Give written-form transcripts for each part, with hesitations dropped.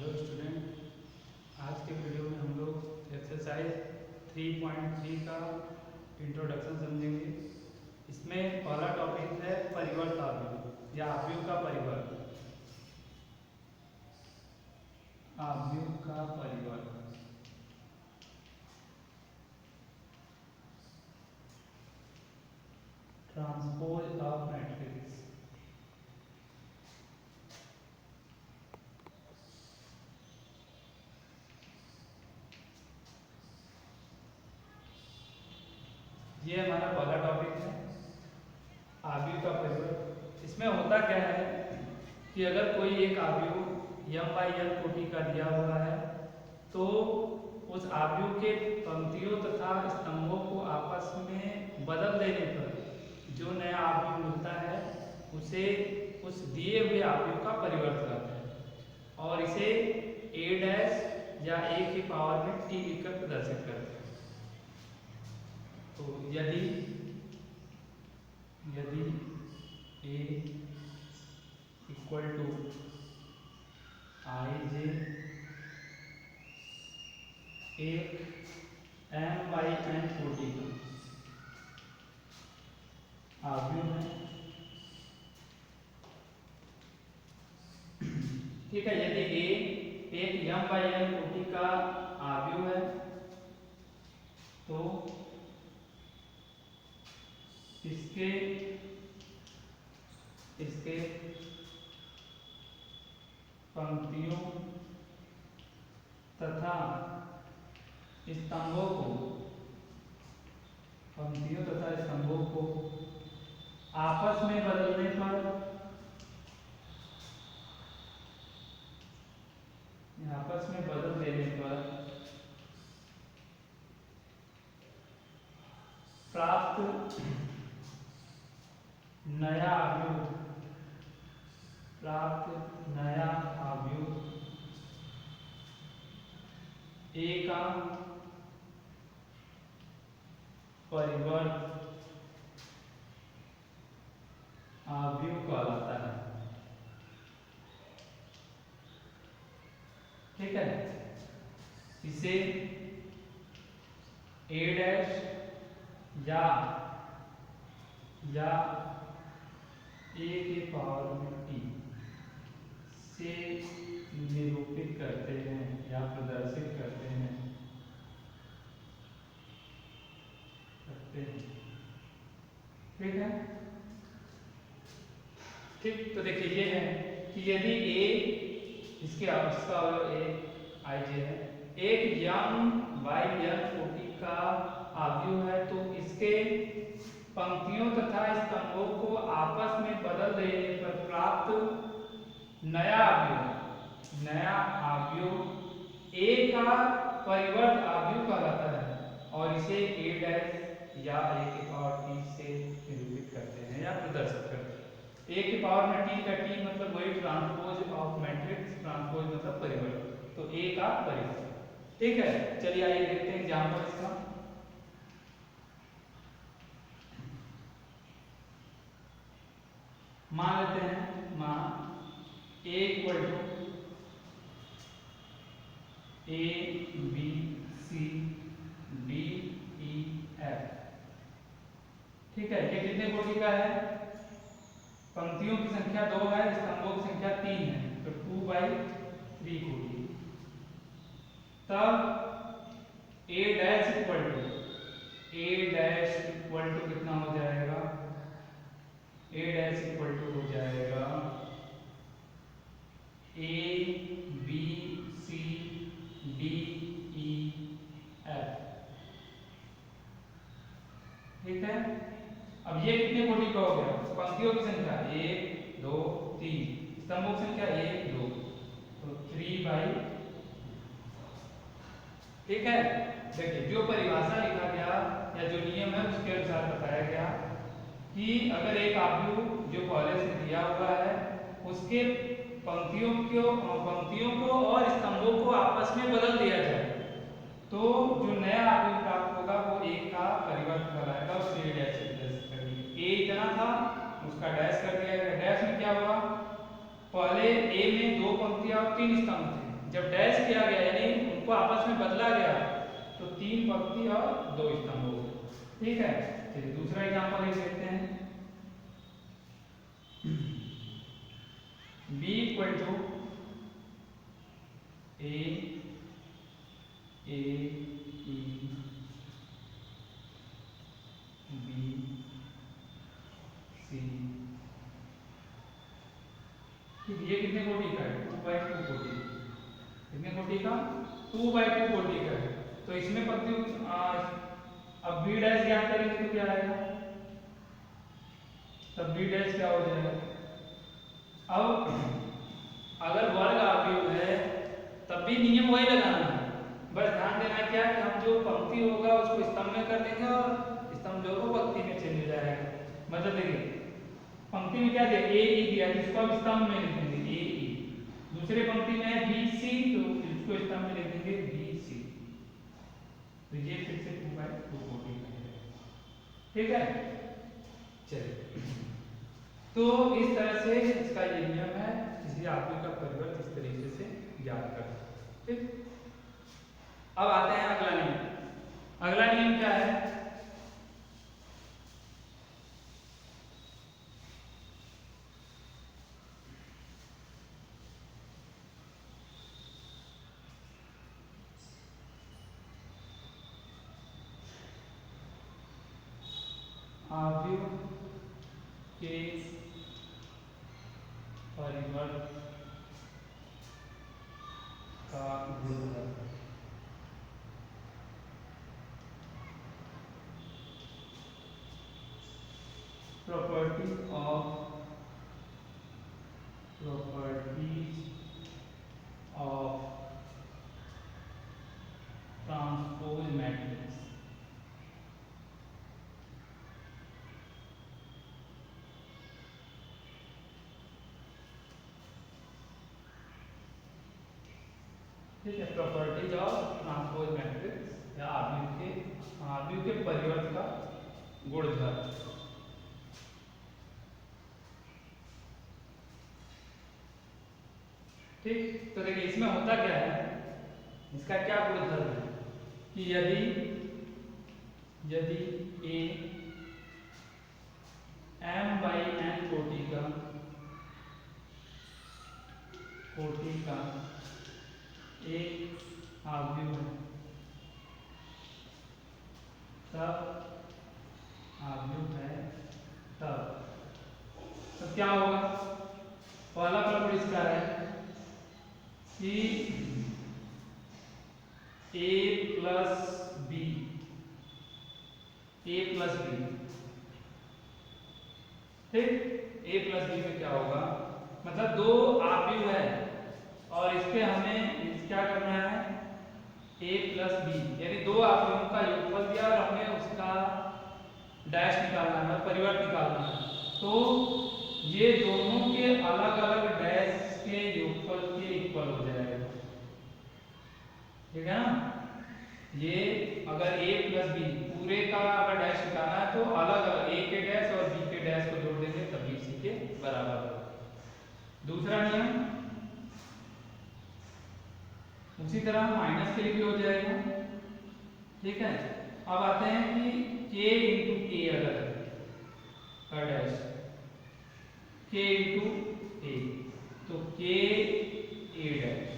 Hello student, आज के video में हम लोग एक्सरसाइज 3.3 का इंट्रोडक्शन समझेंगे। इसमें पहला टॉपिक है परिवर्त आव्यूह या आव्यूह का परिवर्त। आव्यूह का परिवर्त ट्रांसपोज ऑफ मैट्रिक्स। ये हमारा पहला टॉपिक है आव्यूह का परिवर्त। इसमें होता क्या है कि अगर कोई एक आव्यूह m/n कोटि का दिया हुआ है तो उस आव्यूह के पंक्तियों तथा स्तंभों को आपस में बदल देने पर जो नया आव्यूह मिलता है उसे उस दिए हुए आव्यूह का परिवर्त कहते हैं और इसे a' या a की पावर में t लिखकर प्रदर्शित करते हैं। तो यदि a इक्वल टू ij एक m/n कोटि का आव्यूह है, ठीक है। यदि a एक m/n कोटि का आव्यूह है तो इसके पंक्तियों तथा स्तंभों को आपस में बदलने पर प्राप्त नया आव्यूह A का परिवर्त आव्यूह कहलाता है, ठीक है। इसे a' या a के पावर में t से निरूपित करते हैं या प्रदर्शित करते हैं, ठीक है। ठीक, तो देखिए ये है कि यदि a इसका a ij है, एक m/n कोटि का आव्यूह है तो इसके पंक्तियों तथा स्तंभों को आपस में बदल देने पर प्राप्त नया आव्यूह A का परिवर्त आव्यूह कहलाता है और इसे a' या a की पावर t से निरूपित करते हैं या प्रदर्शित करते हैं। a की पावर में t का t मतलब वही ट्रांसपोज ऑफ मैट्रिक्स, ट्रांसपोज मतलब परिवर्त, तो a का परिवर्त, ठीक है। चलिए आइए देखते हैं एग्जांपल इसका। मान लेते हैं a equal to a b c d e f, ठीक है। ये कितने कोटि का है? पंक्तियों की संख्या 2 है, स्तंभों की संख्या 3 है, तो 2/3 कोटि। तब a' इक्वल टू कितना हो जाएगा? a' इक्वल टू हो जाएगा a b c d e f, ठीक है। अब ये कितने कोटि का हो गया? पंक्तियों की संख्या 1 2 3, स्तंभों की संख्या 1 2, तो 3/, ठीक है। देखिए जो परिभाषा लिखा गया या जो नियम है उसके अनुसार बताया गया कि अगर एक आव्यूह जो पहले से दिया हुआ है उसके पंक्तियों को और स्तंभों को आपस में बदल दिया जाए तो जो नया आव्यूह प्राप्त होगा वो a का परिवर्त कहलाएगा। उसे a' से प्रदर्शित करेंगे। a इतना था उसका डैश कर दिया गया। डैश में क्या हुआ? पहले a में 2 पंक्तियां और 3 स्तंभ थे, जब डैश किया गया यानी उनको आपस में बदला गया तो 3 पंक्ति और 2 स्तंभ हो गए। ठीक है, चलिए दूसरा एग्जांपल ले लेते हैं। b equal to a e b c। ठीक, ये कितने कोटि का है? 2/2 कोटि। कितने कोटि का? 2/2 कोटि का है। तो इसमें पंक्ति अब b डैश ज्ञात करेंगे तो क्या आएगा? तब b डैश क्या हो जाएगा? अब अगर वर्ग आव्यूह है तब भी नियम वही लगाना है, बस ध्यान देना क्या कि हम जो पंक्ति होगा उसको स्तंभ में कर देंगे और स्तंभ जो होगा पंक्ति में चले जाएगा। मतलब देखिए पंक्ति में क्या दिया? ए ई दिया तो इसको अब स्तंभ में लिख देंगे ए ई। दूसरे पंक्ति में बी सी तो इसको स्तंभ में लिख देंगे बी सी। तो ये फिर से 2/2 कोटि का है। ठीक है, चलिए तो इस तरह से इसका ये नियम है, इसलिए आव्यूह का परिवर्त इस तरीके से ज्ञात कर। ठीक, अब आते हैं अगला नियम। अगला नियम क्या है? आव्यूह के परिवर्त का गुणधर्म। properties of transpose matrix। ठीक है, प्रॉपर्टीज ऑफ ट्रांसपोज मैट्रिक्स या आव्यूह के परिवर्त का गुणधर्म। ठीक, तो देखिए इसमें होता क्या है, इसका क्या गुणधर्म है कि यदि a m/n कोटि का एक आव्यूह है तब क्या होगा? पहला प्रगुण इसका है कि a प्लस b ठीक, a प्लस बी में क्या होगा? मतलब दो आव्यूह है और इसके हमें क्या करना है? a प्लस बी यानी दो आव्यूहों का योगफल दिया और हमें उसका डैश निकालना है, परिवर्त निकालना है। तो ये दोनों के अलग अलग डैश के योगफल के इक्वल हो जाएगा। ठीक है ना? ये अगर a प्लस बी पूरे का अगर डैश निकालना है तो अलग अलग a के डैश और b के डैश को जोड़ देंगे तभी इसी के बराबर होगा। दूसरा नियम उसी तरह माइनस के लिए भी हो जाएगा। ठीक है, अब आते हैं कि k इंटू ए अगर का डैश k इंटू ए तो k ए डैश।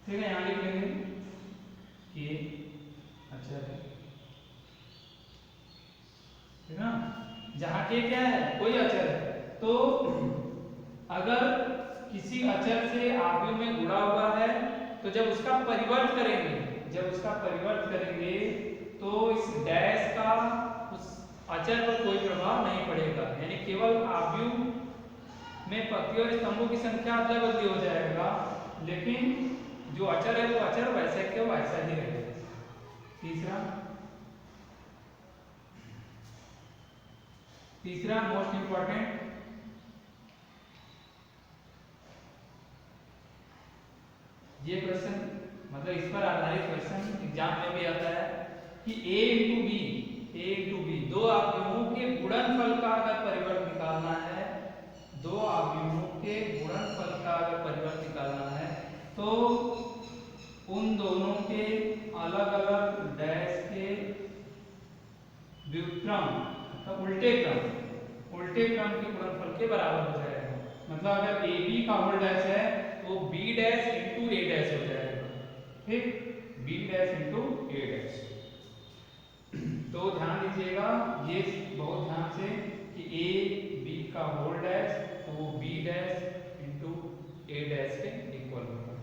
ठीक है, यहाँ लिख लेंगे k अचर है। ठीक ना? जहाँ k क्या है? कोई अचर है। तो अगर किसी अचर से आव्यूह में गुणा हुआ है तो जब उसका परिवर्त करेंगे तो इस डैश का उस अचर पर कोई प्रभाव नहीं पड़ेगा, यानी केवल आव्यूह में पंक्ति और स्तंभों की संख्या अदला बदली हो जाएगा, लेकिन जो अचर है वो अचर वैसे के वैसा ही रहेगा। तीसरा मोस्ट इंपॉर्टेंट, ये क्वेश्चन मतलब इस पर आधारित क्वेश्चन एग्जाम में भी आता है कि a इंटू बी दो आव्यूहों के गुणनफल का अगर परिवर्त निकालना है, दो आव्यूहों के गुणनफल का अगर परिवर्त निकालना है तो उन दोनों के अलग अलग डैश के व्युत्क्रम उल्टे क्रम के गुणनफल के बराबर हो जाएगा। मतलब अगर ए बी का होल डैश है तो बी डैश इंटू ए डैश हो जाएगा। ठीक, बी डैश इंटू ए डैश। तो ध्यान दीजिएगा ये बहुत ध्यान से कि ए बी का होल डैश तो वो बी डैश इंटू ए डैश के इक्वल होगा।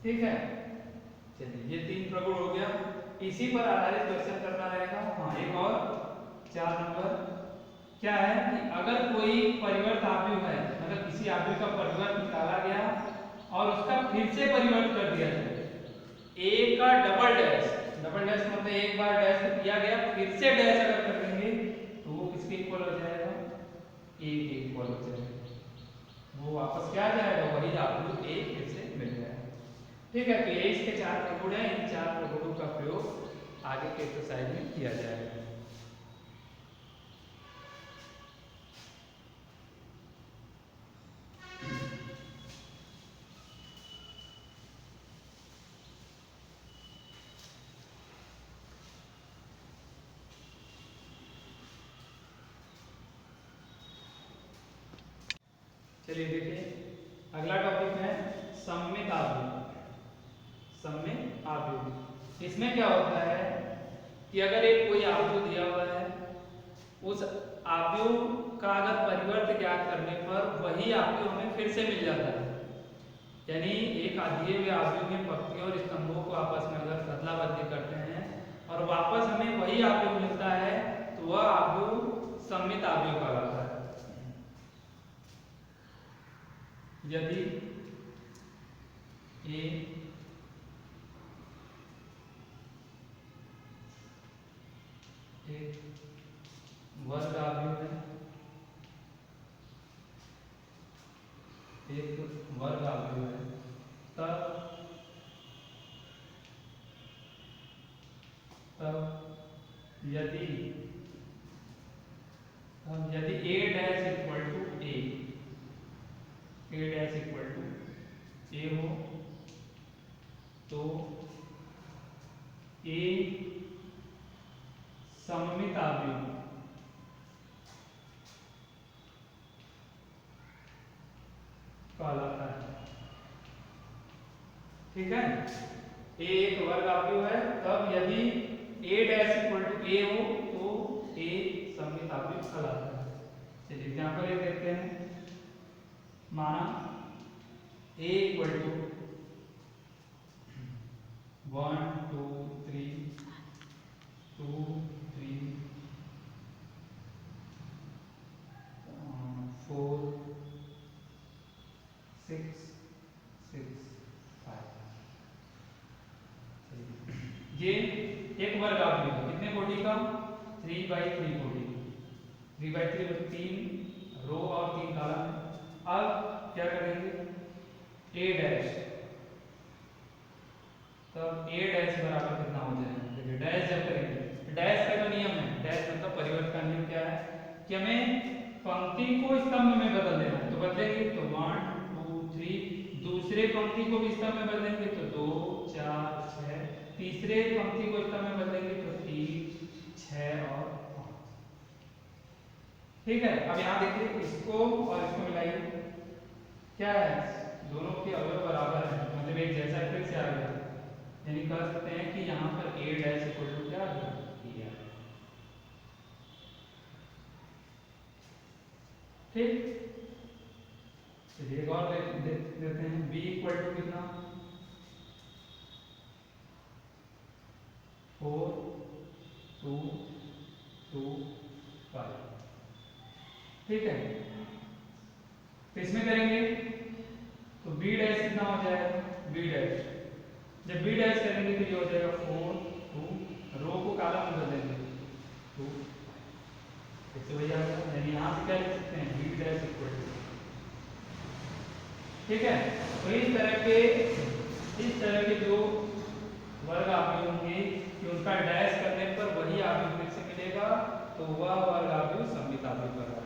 ठीक है, चलिए ये 3 प्रगुण हो गया। इसी पर आधारित क्वेश्चन करना रहेगा। हाँ, एक और 4 नंबर क्या है कि अगर कोई परिवर्त आव्यूह है, मतलब किसी आव्यूह का परिवर्त निकाला गया और उसका फिर से परिवर्त कर दिया जाए, ए का डबल डैश मतलब एक बार डैश दिया गया फिर से डैश अगर कर देंगे तो वो किसके इक्वल हो जाएगा, ए के इक्वल हो जाएगा। वो वापस क्या आ जाएगा, वही आव्यूह ए फिर से मिल जाएगा। ठीक है, तो ये इसके 4 प्रगुण हैं। इन 4 प्रगुणों का प्रयोग आगे के एक्सरसाइज में किया जाएगा। चलिए देखिए, अगला टॉपिक है सममित आव्यूह। इसमें क्या होता है कि अगर एक कोई आव्यूह दिया हुआ है, उस आव्यूह का अगर परिवर्त ज्ञात करने पर वही आव्यूह हमें फिर से मिल जाता है। यानी एक दिए हुए आव्यूह में पंक्तियों और स्तंभों को आपस में अगर अदला बदली करते हैं और वापस हमें वही आव्यूह मिलता है तो वह आव्यूह सममित आव्यूह कहलाता है। यदि ए एक वर्ग आव्यूह है, एक वर्ग आव्यूह है, तब यदि A dash equal to A dash equal to A हो तो ए सममित आव्यूह कहलाता है। ठीक है, ए एक वर्ग आव्यूह है, तब यदि A dash equal to A हो तो ए सममित आव्यूह कहलाता है। चलिए एग्जांपल एक देखते हैं। माना ए इक्वल टू 1 2 3 2 3 4 6 6 5। ये एक वर्ग आव्यूह है, कितने कोटि का, 3/3 कोटि। 3/3 मतलब 3 रो और 3 कॉलम। अब क्या करेंगे, ए डैश, तब ए डैश बराबर कितना हो जाएगा। देखिए डैश जब करेंगे, डैश का जो नियम है, डैश मतलब परिवर्त का नियम क्या है कि हमें पंक्ति को स्तंभ में बदल देना है। तो बदलेंगे तो 1 2 3, दूसरे पंक्ति को भी स्तंभ में बदलेंगे तो 2 4 6, तीसरे पंक्ति को स्तंभ में बदलेंगे तो 3 6 और 5। ठीक है, अब यहाँ देखिए इसको और इसको मिलाइए, क्या है, दोनों के अवयव बराबर हैं, मतलब एक जैसा फिर से आ गया। यानी कह सकते हैं कि यहाँ पर ए डैश इक्वल टू क्या आ गया, e आ। ठीक, चलिए एक और देते हैं। b इक्वल टू कितना, 4 2 2 5। ठीक है, तो इसमें करेंगे तो b डैश कितना हो जाएगा, b डैश, जब b डैश करेंगे तो ये हो जाएगा 4 2, रो को कॉलम में बदल देंगे 2 इससे वही आ गया। यानी यहाँ से क्या लिख सकते हैं, b डैश इक्वल टू। ठीक है, तो इस तरह के जो वर्ग आव्यूह होंगे कि उनका डैश करने पर वही आव्यूह फिर से मिलेगा, तो वह वर्ग आव्यूह सममित आव्यूह कहलाएगा।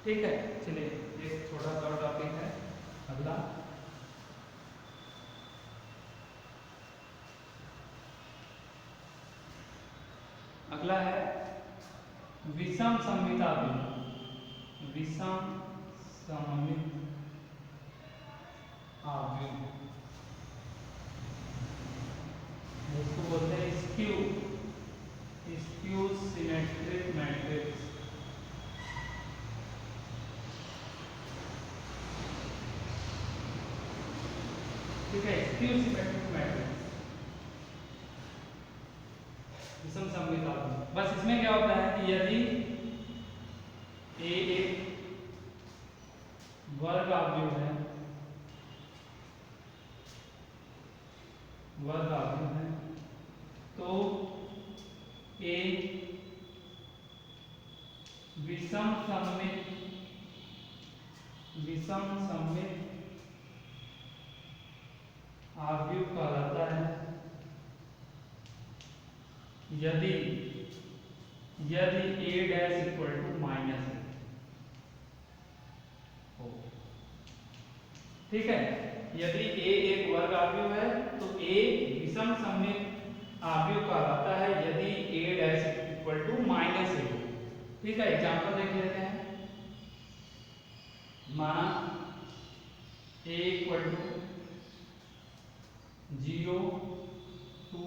ठीक है, चलिए एक छोटा सा टॉपिक है। अगला है विषम सममित आव्यूह। विषम सममित आव्यूह, इसको बोलते हैं स्क्यू सिमेट्रिक मैट्रिक्स। ठीक है, स्क्यू सिमेट्रिक मैट्रिक्स, विषम सममित आव्यूह। बस इसमें क्या होता है कि यदि ए एक वर्ग आव्यूह है, तो ए विषम सममित आव्यूह कहलाता है यदि A dash equal to minus A हो। ठीक है, यदि ए एक वर्ग आव्यूह है तो ए विषम सममित आव्यूह कहलाता है यदि A dash equal to minus A हो। ठीक है, एग्जांपल देख लेते हैं। माना ए इक्वल टू 0 2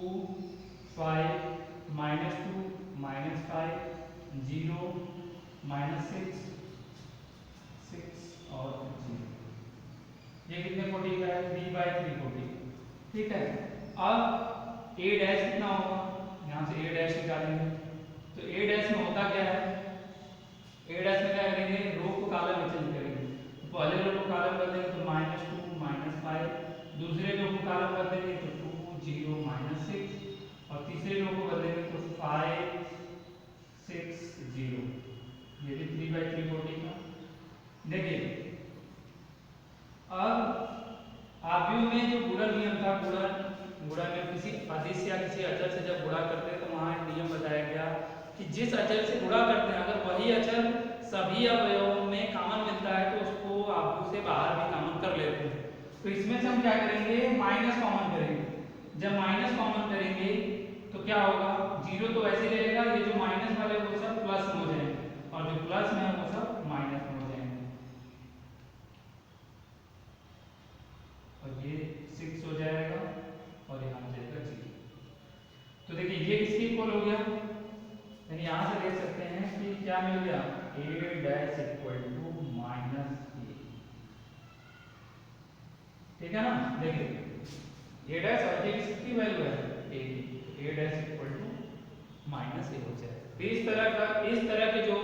5 -2 -5 0 -6 6 और 0। ये कितने कोटि का है? 3/3 कोटि। ठीक है, अब ए डैश कितना होगा? यहाँ से ए डैश निकालेंगे तो ए डैश में होता क्या है? ए डैश में क्या करेंगे? रो को कॉलम में चेंज करेंगे। तो पहले रो को कॉलम कर देंगे तो -2 -5, दूसरे रो को कॉलम कर देंगे तो 2 0 -6 और तीसरे रो को कर देंगे तो 5 6 0। ये भी 3/3 कोटि का। देखिए, अब आव्यूह में जो गुणन नियम था, गुणन में किसी अदिश या किसी अचर से जब गुणा करते हैं तो वहां एक नियम बताया गया कि जिस अचर से गुणा करते हैं अगर वही अचर सभी अवयवों में कॉमन मिलता है तो उसको आव्यूह से बाहर भी कॉमन कर लेते हैं। तो इसमें से हम क्या करेंगे? माइनस कॉमन करेंगे। जब माइनस कॉमन करेंगे तो क्या होगा? 0 तो वैसे रहेगा, ये जो माइनस वाले वो सब प्लस में हो जाएंगे और जो प्लस में है वो सब माइनस में हो जाएंगे और ये 6 हो जाएगा और यहाँ हो जाएगा 0। तो देखिए ये किसके इक्वल हो गया? यानी यहाँ से देख सकते हैं कि क्या मिल गया? a dash equal to minus A. ठीक है ना? देखिए a डैश और ये किसकी वैल्यू है? a dash equal to minus A हो जाएगा। इस तरह के जो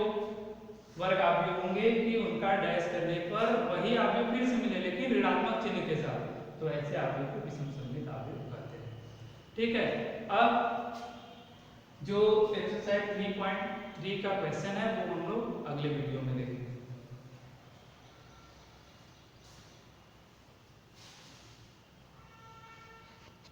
वर्ग आव्यूह होंगे कि उनका डैश करने पर वही आव्यूह फिर से मिले लेकिन ऋणात्मक चिन्ह के साथ, तो ऐसे आव्यूह को विषम सममित आव्यूह कहते हैं। ठीक है, अब जो एक्सरसाइज 3.3 का क्वेश्चन है वो हम लोग अगले वीडियो में देखेंगे।